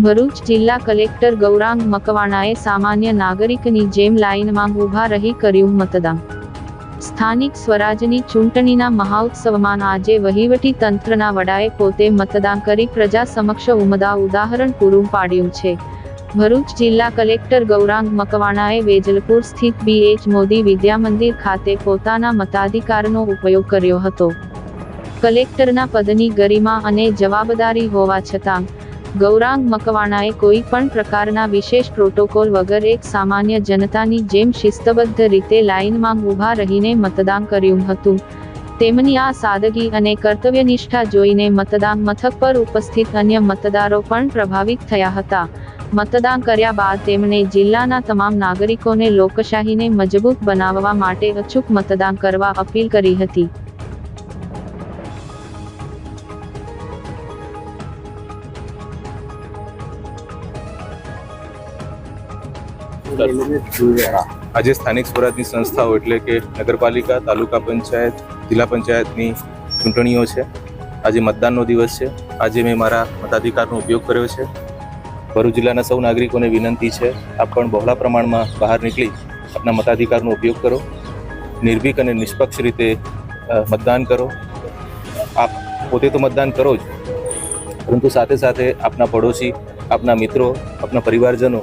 ભરૂચ જિલ્લા કલેક્ટર ગૌરાંગ મકવાણાએ સામાન્ય નાગરિકની જેમ લાઇનમાં ઊભા રહી કર્યું મતદાન। સ્થાનિક સ્વરાજની ચૂંટણીના મહોત્સવમાં આજે વહીવટી તંત્રના વડાએ પોતે મતદાન કરી પ્રજા સમક્ષ ઉમદા ઉદાહરણ પૂરું પાડ્યું છે। ભરૂચ જિલ્લા કલેક્ટર ગૌરાંગ મકવાણાએ વેજલપુર સ્થિત BH મોદી વિદ્યામંદિર ખાતે પોતાના મતાધિકારનો ઉપયોગ કર્યો હતો। કલેક્ટરના પદની ગરિમા અને જવાબદારી હોવા છતાં ગૌરાંગ મકવાણાએ કોઈ પણ પ્રકારના વિશેષ પ્રોટોકોલ વગર એક સામાન્ય જનતાની જેમ શિસ્તબદ્ધ રીતે લાઇનમાં ઊભા રહીને મતદાન કર્યું હતું। તેમની આ સાદગી અને કર્તવ્યનિષ્ઠા જોઈને મતદાન મથક પર ઉપસ્થિત અન્ય મતદારો પણ પ્રભાવિત થયા હતા। મતદાન કર્યા બાદ તેમણે જિલ્લાના તમામ નાગરિકોને લોકશાહીને મજબૂત બનાવવા માટે અચૂક મતદાન કરવા અપીલ કરી હતી। આજે સ્થાનિક સ્વરાજની સંસ્થાઓ એટલે કે નગરપાલિકા, તાલુકા પંચાયત, જિલ્લા પંચાયતની ચૂંટણીઓ છે। આજે મતદાનનો દિવસ છે। આજે મેં મારા મતાધિકારનો ઉપયોગ કર્યો છે। ભરૂચ જિલ્લાના સૌ નાગરિકોને વિનંતી છે, આપ પણ બહોળા પ્રમાણમાં બહાર નીકળી આપના મતાધિકારનો ઉપયોગ કરો, નિર્ભીક અને નિષ્પક્ષ રીતે મતદાન કરો। આપ પોતે તો મતદાન કરો જ, પરંતુ સાથે સાથે આપના પડોશી, આપના મિત્રો, આપના પરિવારજનો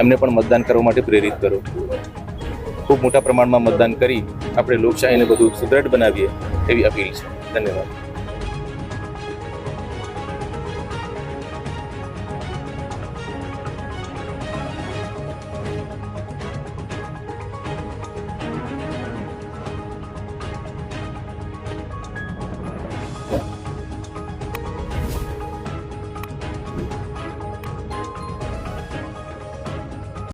એમને પણ મતદાન કરવા માટે પ્રેરિત કરો। ખૂબ મોટા પ્રમાણમાં મતદાન કરી આપણે લોકશાહીને બધું સુદૃઢ બનાવીએ એવી અપીલ છે। ધન્યવાદ।